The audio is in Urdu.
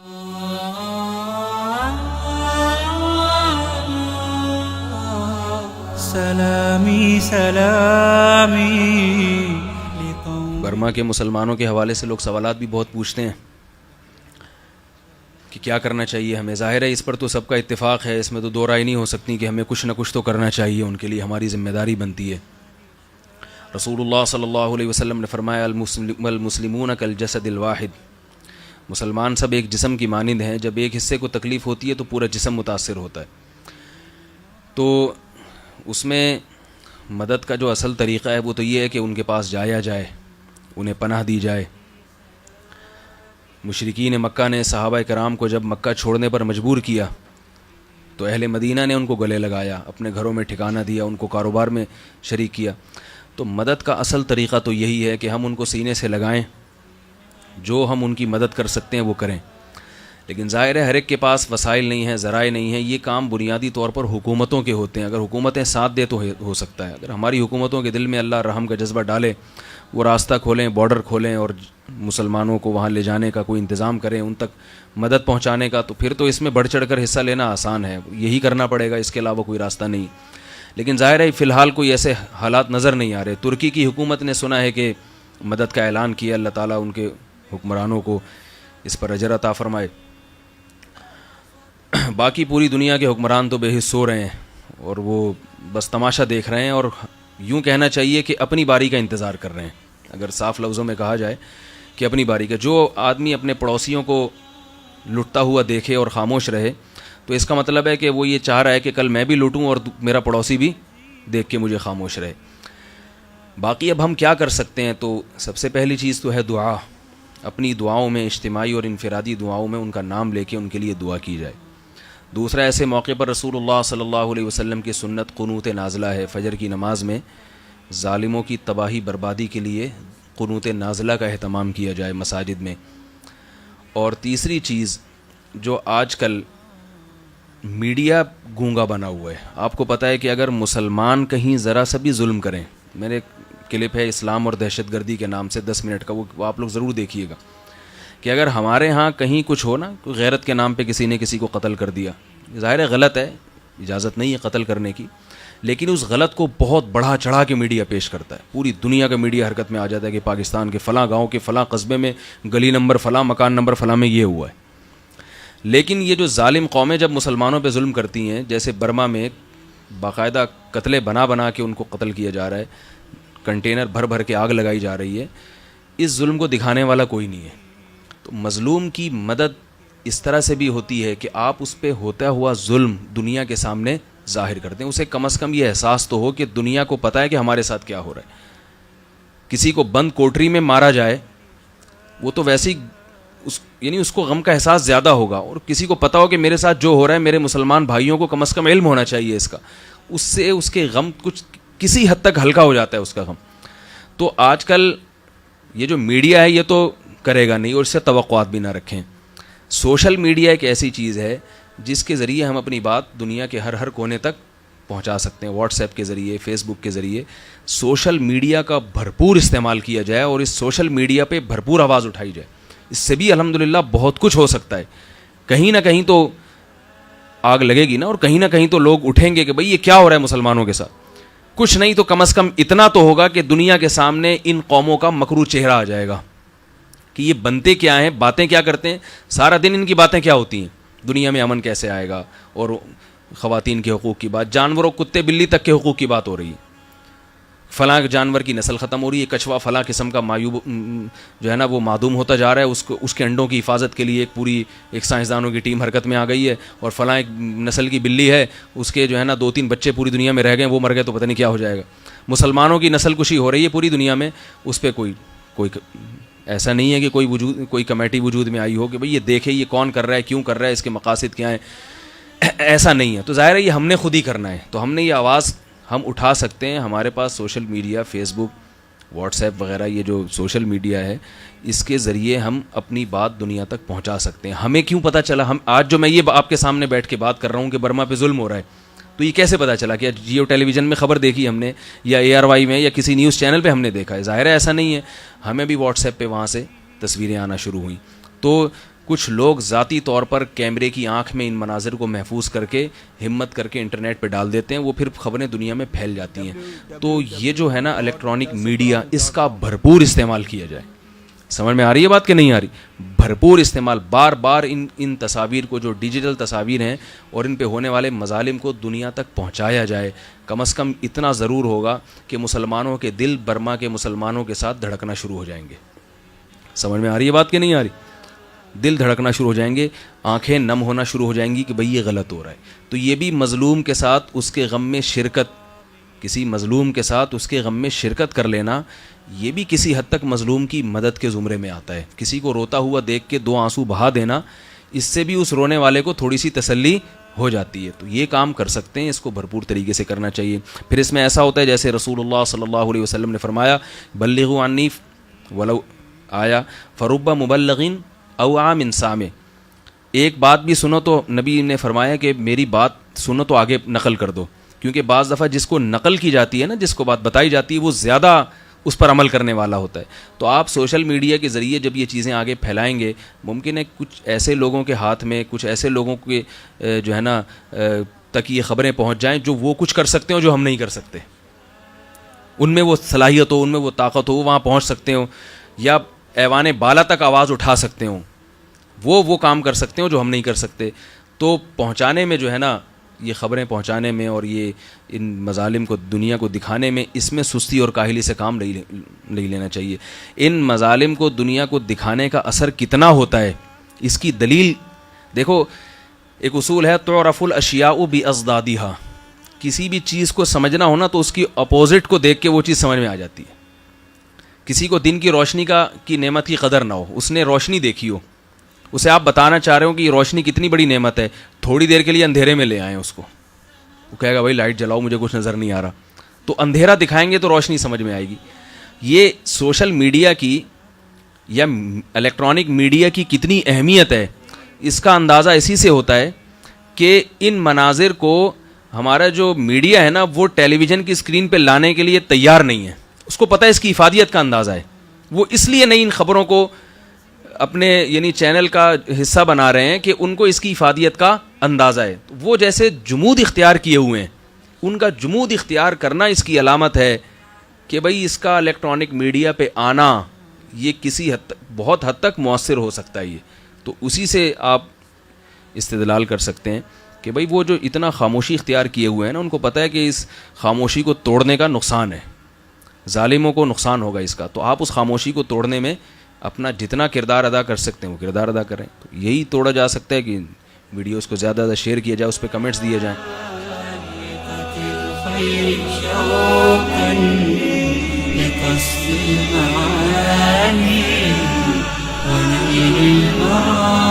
سلامی سلامی برما کے مسلمانوں کے حوالے سے لوگ سوالات بھی بہت پوچھتے ہیں کہ کیا کرنا چاہیے ہمیں. ظاہر ہے اس پر تو سب کا اتفاق ہے, اس میں تو دو رائے نہیں ہو سکتی کہ ہمیں کچھ نہ کچھ تو کرنا چاہیے, ان کے لیے ہماری ذمہ داری بنتی ہے. رسول اللہ صلی اللہ علیہ وسلم نے فرمایا المسلمون کالجسد الواحد, مسلمان سب ایک جسم کی مانند ہیں, جب ایک حصے کو تکلیف ہوتی ہے تو پورا جسم متاثر ہوتا ہے. تو اس میں مدد کا جو اصل طریقہ ہے وہ تو یہ ہے کہ ان کے پاس جایا جائے, انہیں پناہ دی جائے. مشرکین مکہ نے صحابہ کرام کو جب مکہ چھوڑنے پر مجبور کیا تو اہل مدینہ نے ان کو گلے لگایا, اپنے گھروں میں ٹھکانہ دیا, ان کو کاروبار میں شریک کیا. تو مدد کا اصل طریقہ تو یہی ہے کہ ہم ان کو سینے سے لگائیں, جو ہم ان کی مدد کر سکتے ہیں وہ کریں. لیکن ظاہر ہے ہر ایک کے پاس وسائل نہیں ہیں, ذرائع نہیں ہیں. یہ کام بنیادی طور پر حکومتوں کے ہوتے ہیں. اگر حکومتیں ساتھ دے تو ہو سکتا ہے. اگر ہماری حکومتوں کے دل میں اللہ رحم کا جذبہ ڈالے, وہ راستہ کھولیں, بارڈر کھولیں اور مسلمانوں کو وہاں لے جانے کا کوئی انتظام کریں, ان تک مدد پہنچانے کا, تو پھر تو اس میں بڑھ چڑھ کر حصہ لینا آسان ہے. یہی کرنا پڑے گا, اس کے علاوہ کوئی راستہ نہیں. لیکن ظاہر ہے فی الحال کوئی ایسے حالات نظر نہیں آ رہے. ترکی کی حکومت نے سنا ہے کہ مدد کا اعلان کیا, اللہ تعالیٰ ان کے حکمرانوں کو اس پر اجر عطا فرمائے. باقی پوری دنیا کے حکمران تو بے حس سو رہے ہیں اور وہ بس تماشا دیکھ رہے ہیں, اور یوں کہنا چاہیے کہ اپنی باری کا انتظار کر رہے ہیں. اگر صاف لفظوں میں کہا جائے کہ اپنی باری کا, جو آدمی اپنے پڑوسیوں کو لٹتا ہوا دیکھے اور خاموش رہے تو اس کا مطلب ہے کہ وہ یہ چاہ رہا ہے کہ کل میں بھی لوٹوں اور میرا پڑوسی بھی دیکھ کے مجھے خاموش رہے. باقی اب ہم کیا کر سکتے ہیں؟ تو سب سے پہلی چیز تو ہے دعا. اپنی دعاؤں میں, اجتماعی اور انفرادی دعاؤں میں ان کا نام لے کے ان کے لیے دعا کی جائے. دوسرا, ایسے موقع پر رسول اللہ صلی اللہ علیہ وسلم کی سنت قنوت نازلہ ہے. فجر کی نماز میں ظالموں کی تباہی بربادی کے لیے قنوت نازلہ کا اہتمام کیا جائے مساجد میں. اور تیسری چیز, جو آج کل میڈیا گونگا بنا ہوا ہے. آپ کو پتہ ہے کہ اگر مسلمان کہیں ذرا سا بھی ظلم کریں, میرے کلپ ہے اسلام اور دہشت گردی کے نام سے 10 منٹ کا, وہ آپ لوگ ضرور دیکھیے گا, کہ اگر ہمارے ہاں کہیں کچھ ہو نا, کوئی غیرت کے نام پہ کسی نے کسی کو قتل کر دیا, ظاہر ہے غلط ہے, اجازت نہیں ہے قتل کرنے کی, لیکن اس غلط کو بہت بڑھا چڑھا کے میڈیا پیش کرتا ہے. پوری دنیا کا میڈیا حرکت میں آ جاتا ہے کہ پاکستان کے فلاں گاؤں کے فلاں قصبے میں گلی نمبر فلاں مکان نمبر فلاں میں یہ ہوا ہے. لیکن یہ جو ظالم قومیں جب مسلمانوں پہ ظلم کرتی ہیں, جیسے برما میں باقاعدہ قتلے بنا کے ان کو قتل کیا جا رہا ہے, کنٹینر بھر بھر کے آگ لگائی جا رہی ہے, اس ظلم کو دکھانے والا کوئی نہیں ہے. تو مظلوم کی مدد اس طرح سے بھی ہوتی ہے کہ آپ اس پہ ہوتا ہوا ظلم دنیا کے سامنے ظاہر کر دیں. اسے کم از کم یہ احساس تو ہو کہ دنیا کو پتہ ہے کہ ہمارے ساتھ کیا ہو رہا ہے. کسی کو بند کوٹری میں مارا جائے, وہ تو ویسے ہی یعنی اس کو غم کا احساس زیادہ ہوگا, اور کسی کو پتہ ہو کہ میرے ساتھ جو ہو رہا ہے, میرے مسلمان بھائیوں کو کم از کم علم ہونا چاہیے اس کا, اس سے اس کے غم کچھ کسی حد تک ہلکا ہو جاتا ہے اس کا غم. تو آج کل یہ جو میڈیا ہے یہ تو کرے گا نہیں, اور اس سے توقعات بھی نہ رکھیں. سوشل میڈیا ایک ایسی چیز ہے جس کے ذریعے ہم اپنی بات دنیا کے ہر کونے تک پہنچا سکتے ہیں. واٹس ایپ کے ذریعے, فیس بک کے ذریعے سوشل میڈیا کا بھرپور استعمال کیا جائے اور اس سوشل میڈیا پہ بھرپور آواز اٹھائی جائے. اس سے بھی الحمدللہ بہت کچھ ہو سکتا ہے. کہیں نہ کہیں تو آگ لگے گی نا, اور کہیں نہ کہیں تو لوگ اٹھیں گے کہ بھئی یہ کیا ہو رہا ہے مسلمانوں کے ساتھ. کچھ نہیں تو کم از کم اتنا تو ہوگا کہ دنیا کے سامنے ان قوموں کا مکروہ چہرہ آ جائے گا کہ یہ بنتے کیا ہیں, باتیں کیا کرتے ہیں, سارا دن ان کی باتیں کیا ہوتی ہیں, دنیا میں امن کیسے آئے گا, اور خواتین کے حقوق کی بات, جانوروں کتے بلی تک کے حقوق کی بات ہو رہی ہے. فلاں جانور کی نسل ختم ہو رہی ہے, کچھوا فلاں قسم کا معیوب جو ہے نا وہ معدوم ہوتا جا رہا ہے, اس کے انڈوں کی حفاظت کے لیے ایک سائنسدانوں کی ٹیم حرکت میں آ گئی ہے. اور فلاں ایک نسل کی بلی ہے, اس کے جو ہے نا 2-3 بچے پوری دنیا میں رہ گئے, وہ مر گئے تو پتہ نہیں کیا ہو جائے گا. مسلمانوں کی نسل کشی ہو رہی ہے پوری دنیا میں, اس پہ کوئی ایسا نہیں ہے کہ کوئی کمیٹی وجود میں آئی ہو کہ بھئی یہ دیکھے یہ کون کر رہا ہے, کیوں کر رہا ہے, اس کے مقاصد کیا ہیں. ایسا نہیں ہے. تو ظاہر ہے یہ ہم نے خود ہی کرنا ہے. تو ہم نے یہ آواز ہم اٹھا سکتے ہیں. ہمارے پاس سوشل میڈیا, فیس بک, واٹس ایپ وغیرہ, یہ جو سوشل میڈیا ہے اس کے ذریعے ہم اپنی بات دنیا تک پہنچا سکتے ہیں. ہمیں کیوں پتہ چلا, ہم آج جو میں یہ آپ کے سامنے بیٹھ کے بات کر رہا ہوں کہ برما پہ ظلم ہو رہا ہے, تو یہ کیسے پتہ چلا؟ کہ جیو ٹیلی ویژن میں خبر دیکھی ہم نے, یا ARY میں, یا کسی نیوز چینل پہ ہم نے دیکھا ہے. ظاہر ہے ایسا نہیں ہے, ہمیں بھی واٹس ایپ پہ وہاں سے تصویریں آنا شروع ہوئیں. تو کچھ لوگ ذاتی طور پر کیمرے کی آنکھ میں ان مناظر کو محفوظ کر کے ہمت کر کے انٹرنیٹ پہ ڈال دیتے ہیں, وہ پھر خبریں دنیا میں پھیل جاتی ہیں. تو یہ جو ہے نا الیکٹرانک میڈیا, اس کا بھرپور استعمال کیا جائے. سمجھ میں آ رہی ہے بات کہ نہیں آ رہی؟ بھرپور استعمال, بار بار ان تصاویر کو, جو ڈیجیٹل تصاویر ہیں اور ان پہ ہونے والے مظالم کو دنیا تک پہنچایا جائے. کم از کم اتنا ضرور ہوگا کہ مسلمانوں کے دل برما کے مسلمانوں کے ساتھ دھڑکنا شروع ہو جائیں گے. سمجھ میں آ رہی ہے بات کہ نہیں آ رہی؟ دل دھڑکنا شروع ہو جائیں گے, آنکھیں نم ہونا شروع ہو جائیں گی کہ بھئی یہ غلط ہو رہا ہے. تو یہ بھی مظلوم کے ساتھ اس کے غم میں شرکت, کسی مظلوم کے ساتھ اس کے غم میں شرکت کر لینا, یہ بھی کسی حد تک مظلوم کی مدد کے زمرے میں آتا ہے. کسی کو روتا ہوا دیکھ کے 2 آنسو بہا دینا, اس سے بھی اس رونے والے کو تھوڑی سی تسلی ہو جاتی ہے. تو یہ کام کر سکتے ہیں, اس کو بھرپور طریقے سے کرنا چاہیے. پھر اس میں ایسا ہوتا ہے جیسے رسول اللہ صلی اللہ علیہ وسلم نے فرمایا, بلغوا عنی ولو آیا فرب مبلغین او عام سامع. ایک بات بھی سنو تو نبی نے فرمایا کہ میری بات سنو تو آگے نقل کر دو, کیونکہ بعض دفعہ جس کو نقل کی جاتی ہے نا, جس کو بات بتائی جاتی ہے, وہ زیادہ اس پر عمل کرنے والا ہوتا ہے. تو آپ سوشل میڈیا کے ذریعے جب یہ چیزیں آگے پھیلائیں گے, ممکن ہے کچھ ایسے لوگوں کے ہاتھ میں, کچھ ایسے لوگوں کے جو ہے نا تک یہ خبریں پہنچ جائیں جو وہ کچھ کر سکتے ہوں جو ہم نہیں کر سکتے. ان میں وہ صلاحیت ہو, ان میں وہ طاقت ہو, وہ وہاں پہنچ سکتے ہوں, یا ایوان بالا تک آواز اٹھا سکتے ہوں, وہ کام کر سکتے ہوں جو ہم نہیں کر سکتے. تو پہنچانے میں جو ہے نا, یہ خبریں پہنچانے میں اور یہ ان مظالم کو دنیا کو دکھانے میں, اس میں سستی اور کاہلی سے کام نہیں لینا چاہیے. ان مظالم کو دنیا کو دکھانے کا اثر کتنا ہوتا ہے, اس کی دلیل دیکھو. ایک اصول ہے, تعرف الاشیاء باضدادھا. کسی بھی چیز کو سمجھنا ہونا تو اس کی اپوزٹ کو دیکھ کے وہ چیز سمجھ میں آ جاتی ہے. کسی کو دن کی روشنی کی نعمت کی قدر نہ ہو, اس نے روشنی دیکھی ہو, اسے آپ بتانا چاہ رہے ہو کہ یہ روشنی کتنی بڑی نعمت ہے, تھوڑی دیر کے لیے اندھیرے میں لے آئیں اس کو, وہ کہے گا بھائی لائٹ جلاؤ, مجھے کچھ نظر نہیں آ رہا. تو اندھیرا دکھائیں گے تو روشنی سمجھ میں آئے گی. یہ سوشل میڈیا کی یا الیکٹرانک میڈیا کی کتنی اہمیت ہے, اس کا اندازہ اسی سے ہوتا ہے کہ ان مناظر کو ہمارا جو میڈیا ہے نا, وہ ٹیلی ویژن کی اسکرین پہ لانے کے لیے تیار نہیں ہے. اس کو پتہ ہے اس کی افادیت کا اندازہ ہے, وہ اس لیے نہیں ان خبروں کو اپنے یعنی چینل کا حصہ بنا رہے ہیں کہ ان کو اس کی افادیت کا اندازہ ہے. وہ جیسے جمود اختیار کیے ہوئے ہیں, ان کا جمود اختیار کرنا اس کی علامت ہے کہ بھئی اس کا الیکٹرانک میڈیا پہ آنا یہ کسی حد تک, بہت حد تک مؤثر ہو سکتا ہے. یہ تو اسی سے آپ استدلال کر سکتے ہیں کہ بھئی وہ جو اتنا خاموشی اختیار کیے ہوئے ہیں نا, ان کو پتہ ہے کہ اس خاموشی کو توڑنے کا نقصان ہے, ظالموں کو نقصان ہوگا اس کا. تو آپ اس خاموشی کو توڑنے میں اپنا جتنا کردار ادا کر سکتے ہیں وہ کردار ادا کریں. تو یہی توڑا جا سکتا ہے کہ ویڈیوز کو زیادہ زیادہ شیئر کیا جائے, اس پہ کمنٹس دیے جائیں. المعاني ونيل المرام